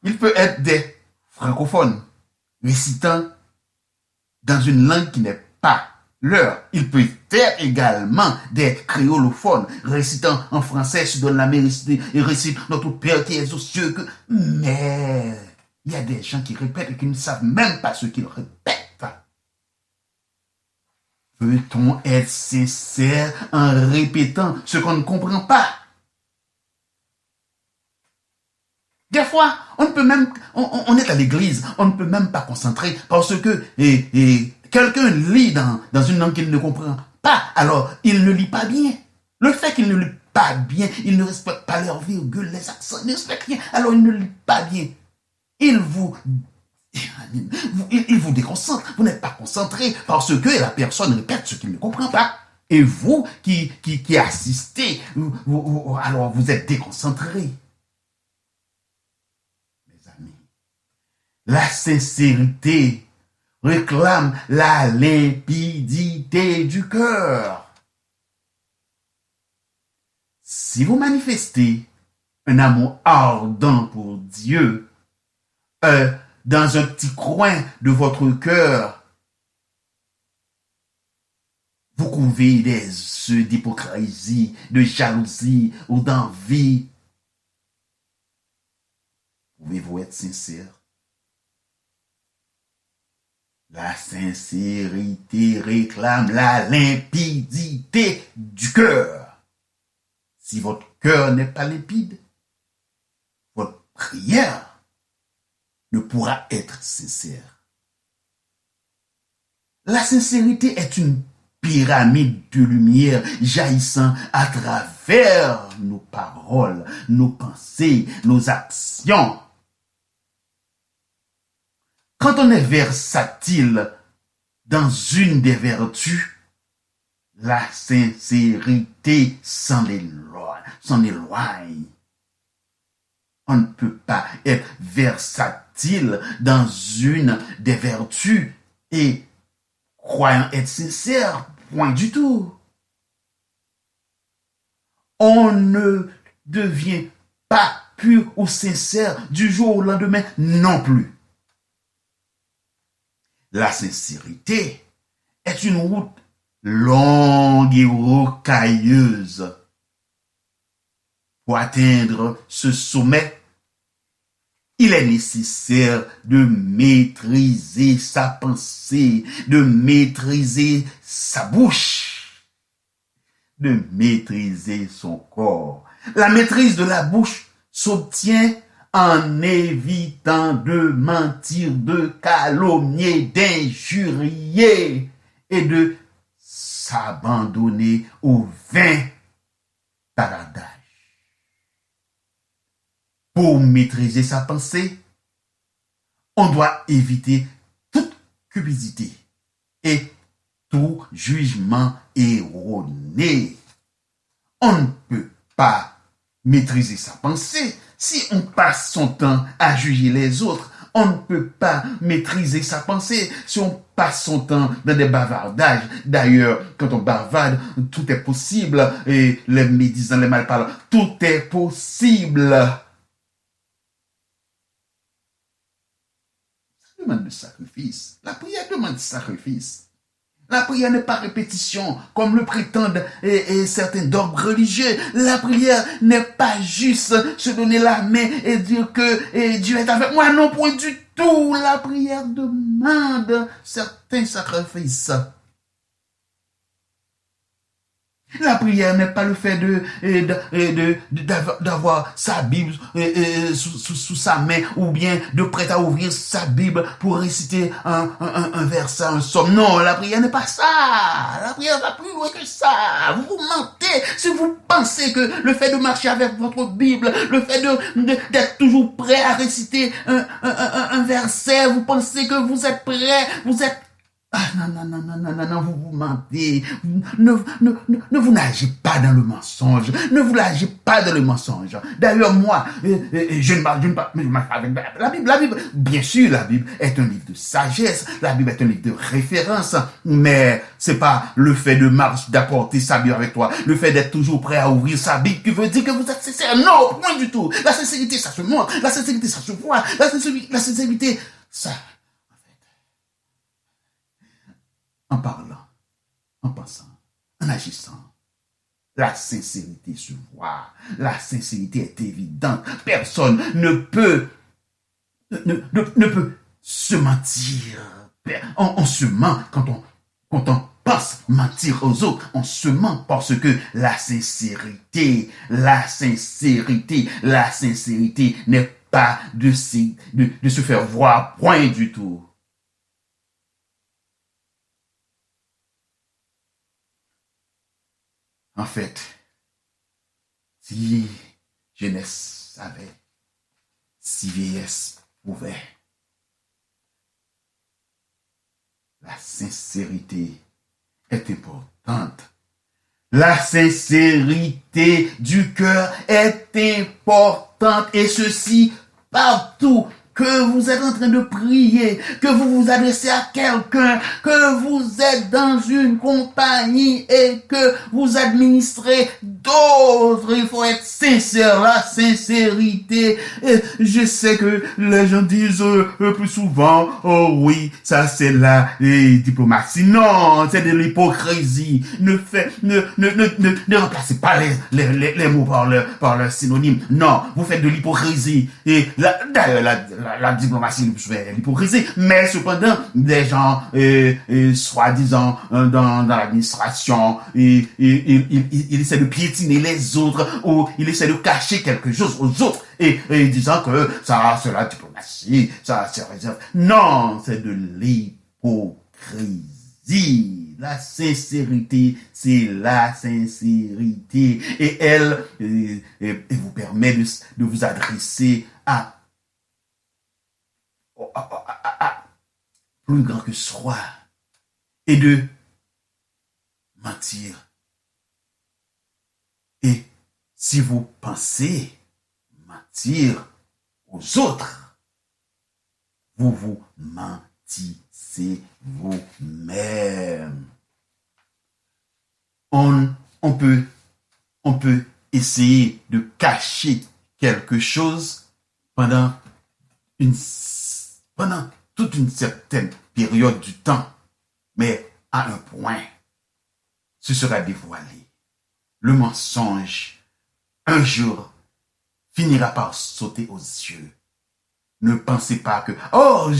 il peut être des francophones récitant dans une langue qui n'est pas leur. Il peut être également des créolophones récitant en français, se donnent la main et récitent notre Père qui est aux cieux. Mais il y a des gens qui répètent et qui ne savent même pas ce qu'ils répètent. Peut-on être sincère en répétant ce qu'on ne comprend pas? Des fois, on ne peut même, on est à l'église, on ne peut même pas concentrer parce que quelqu'un lit dans une langue qu'il ne comprend pas, alors il ne lit pas bien. Le fait qu'il ne lit pas bien, il ne respecte pas leurs virgules, les accents, il ne respecte rien, alors il ne lit pas bien. Il vous déconcentre, vous n'êtes pas concentré parce que la personne répète ce qu'il ne comprend pas. Et vous qui assistez, alors vous êtes déconcentré. La sincérité réclame la limpidité du cœur. Si vous manifestez un amour ardent pour Dieu dans un petit coin de votre cœur, vous couvez des œufs d'hypocrisie, de jalousie ou d'envie. Pouvez-vous être sincère? La sincérité réclame la limpidité du cœur. Si votre cœur n'est pas limpide, votre prière ne pourra être sincère. La sincérité est une pyramide de lumière jaillissant à travers nos paroles, nos pensées, nos actions. Quand on est versatile dans une des vertus, la sincérité s'en éloigne. On ne peut pas être versatile dans une des vertus et croyant être sincère, point du tout. On ne devient pas pur ou sincère du jour au lendemain non plus. La sincérité est une route longue et rocailleuse. Pour atteindre ce sommet, il est nécessaire de maîtriser sa pensée, de maîtriser sa bouche, de maîtriser son corps. La maîtrise de la bouche s'obtient en évitant de mentir, de calomnier, d'injurier et de s'abandonner au vain baradage. Pour maîtriser sa pensée, on doit éviter toute cupidité et tout jugement erroné. On ne peut pas maîtriser sa pensée si on passe son temps à juger les autres. On ne peut pas maîtriser sa pensée si on passe son temps dans des bavardages. D'ailleurs, quand on bavarde, tout est possible. Et les médisants, les malparlants, tout est possible. Ça demande de sacrifice. La prière demande de sacrifice. La prière n'est pas répétition, comme le prétendent certains dogmes religieux. La prière n'est pas juste se donner la main et dire que Dieu est avec moi. Non, point du tout. La prière demande certains sacrifices. La prière n'est pas le fait d'avoir sa Bible sous sa main ou bien de prêt à ouvrir sa Bible pour réciter un verset, un psaume. Non, la prière n'est pas ça. La prière va plus loin que ça. Vous mentez si vous pensez que le fait de marcher avec votre Bible, le fait d'être toujours prêt à réciter un verset, vous pensez que vous êtes prêt, vous êtes... Ah non, vous mentez. Ne vous nagez pas dans le mensonge. Ne vous nagez pas dans le mensonge. D'ailleurs, moi, je ne marche pas avec la Bible. La Bible, bien sûr, la Bible est un livre de sagesse. La Bible est un livre de référence. Mais c'est pas le fait de marcher, d'apporter sa Bible avec toi, le fait d'être toujours prêt à ouvrir sa Bible qui veut dire que vous êtes sincère. Non, point du tout. La sincérité, ça se montre. La sincérité, ça se voit. La sincérité, ça... En parlant, en pensant, en agissant, la sincérité se voit. La sincérité est évidente. Personne ne peut se mentir. On se ment quand on pense mentir aux autres. On se ment parce que la sincérité n'est pas de se faire voir, point du tout. En fait, si jeunesse savait, si vieillesse pouvait, la sincérité est importante. La sincérité du cœur est importante et ceci partout. Que vous êtes en train de prier, que vous vous adressez à quelqu'un, que vous êtes dans une compagnie et que vous administrez d'autres. Il faut être sincère, la sincérité. Et je sais que les gens disent plus souvent, oh oui, ça c'est la diplomatie. Non, c'est de l'hypocrisie. Ne remplacez pas les mots par leur synonyme. Non, vous faites de l'hypocrisie. Et d'ailleurs, la diplomatie fait l'hypocrisie, mais cependant, des gens, soi-disant, dans l'administration, ils essaient de piétiner les autres, ou ils essaient de cacher quelque chose aux autres, et disant que ça, c'est la diplomatie, ça, c'est réserve. Non, c'est de l'hypocrisie. La sincérité, c'est la sincérité. Et elle vous permet de vous adresser à plus grand que soi et de mentir. Et si vous pensez mentir aux autres, vous vous mentissez vous-même. On peut essayer de cacher quelque chose pendant toute une certaine période du temps, mais à un point, ce sera dévoilé. Le mensonge, un jour, finira par sauter aux yeux. Ne pensez pas que, oh,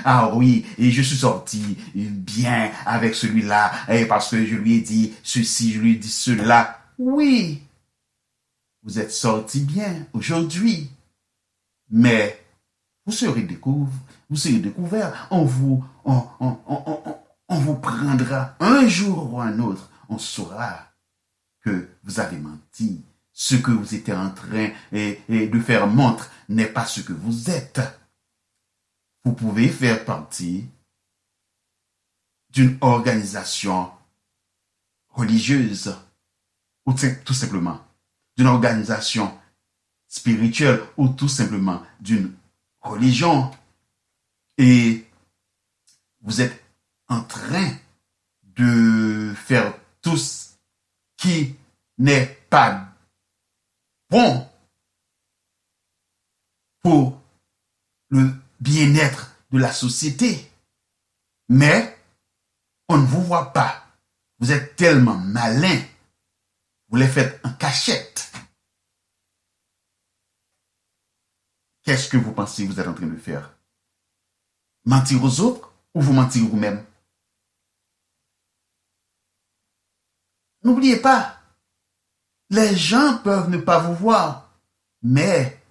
ah oui, et je suis sorti bien avec celui-là, et parce que je lui ai dit ceci, je lui ai dit cela. Oui, vous êtes sorti bien aujourd'hui, mais vous serez découvert. On vous prendra un jour ou un autre. On saura que vous avez menti. Ce que vous étiez en train de faire montre n'est pas ce que vous êtes. Vous pouvez faire partie d'une organisation religieuse ou tout simplement d'une organisation spirituelle ou tout simplement d'une religion, et vous êtes en train de faire tout ce qui n'est pas bon pour le bien-être de la société. Mais On ne vous voit pas. Vous êtes tellement malin. Vous les faites en cachette. Qu'est-ce que vous pensez que vous êtes en train de faire? Mentir aux autres ou vous mentir vous-même? N'oubliez pas, les gens peuvent ne pas vous voir, mais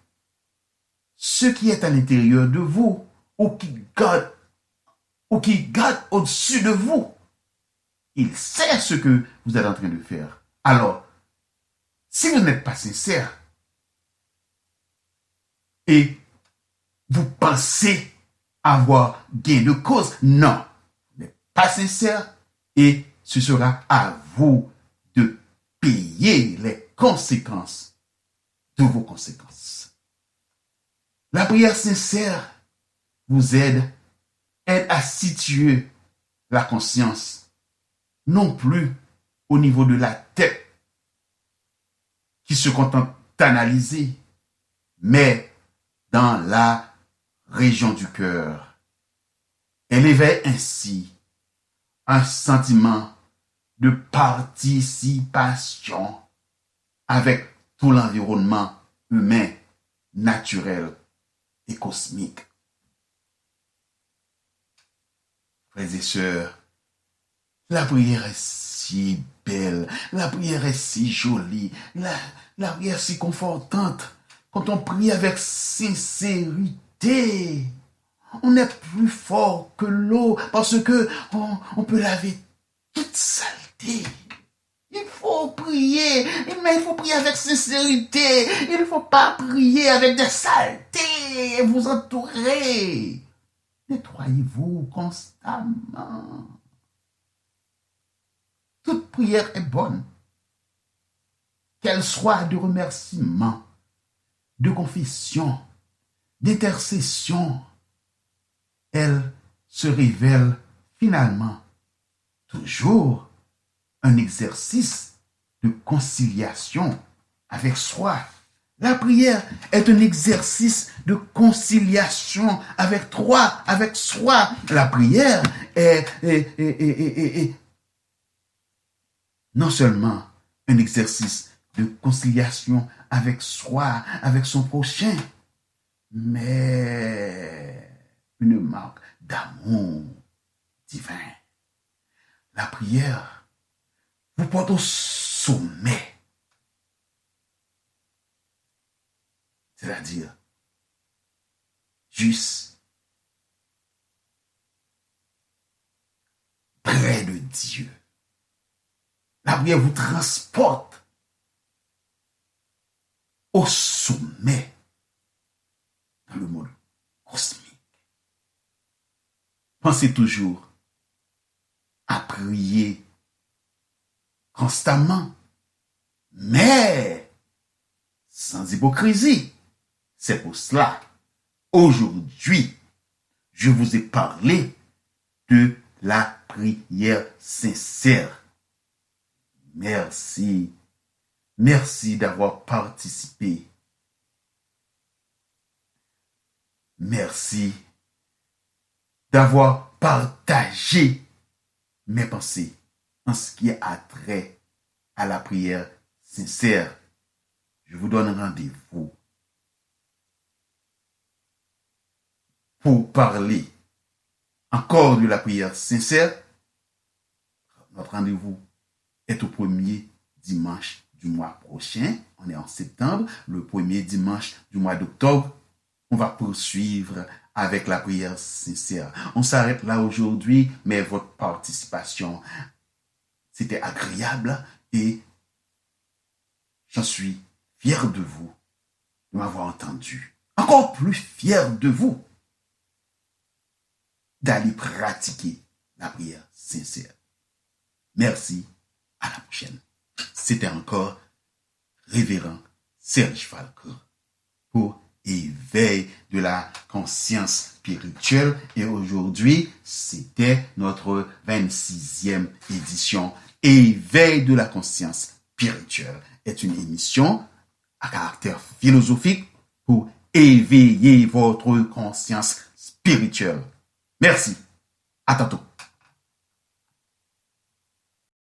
ce qui est à l'intérieur de vous ou qui garde au-dessus de vous, il sait ce que vous êtes en train de faire. Alors, si vous n'êtes pas sincère et vous pensez avoir gain de cause, non, vous n'êtes pas sincère et ce sera à vous de payer les conséquences de vos conséquences. La prière sincère vous aide à situer la conscience, non plus au niveau de la tête qui se contente d'analyser, mais dans la région du cœur. Elle éveille ainsi un sentiment de participation avec tout l'environnement humain, naturel et cosmique. Frères et sœurs, la prière est si belle, la prière est si jolie, la prière est si confortante. Quand on prie avec sincérité, on est plus fort que l'eau parce que on peut laver toute saleté. Il faut prier, mais il faut prier avec sincérité. Il ne faut pas prier avec des saletés. Vous entourez. Nettoyez-vous constamment. Toute prière est bonne. Qu'elle soit de remerciement, de confession, d'intercession, elle se révèle finalement toujours un exercice de conciliation avec soi. La prière est un exercice de conciliation avec soi. La prière est non seulement un exercice de conciliation avec soi, avec son prochain, mais une marque d'amour divin. La prière vous porte au sommet. C'est-à-dire, juste près de Dieu. La prière vous transporte au sommet dans le monde cosmique. Pensez toujours à prier constamment, mais sans hypocrisie. C'est pour cela, aujourd'hui, je vous ai parlé de la prière sincère. Merci. Merci d'avoir participé. Merci d'avoir partagé mes pensées en ce qui a trait à la prière sincère. Je vous donne rendez-vous pour parler encore de la prière sincère. Notre rendez-vous est au premier dimanche du mois prochain. On est en septembre. Le premier dimanche du mois d'octobre, on va poursuivre avec la prière sincère. On s'arrête là aujourd'hui, mais votre participation, c'était agréable et j'en suis fier de vous de m'avoir entendu. Encore plus fier de vous d'aller pratiquer la prière sincère. Merci, à la prochaine. C'était encore Révérend Serge Falcourt pour Éveil de la conscience spirituelle. Et aujourd'hui, c'était notre 26e édition. Éveil de la conscience spirituelle est une émission à caractère philosophique pour éveiller votre conscience spirituelle. Merci. À tantôt.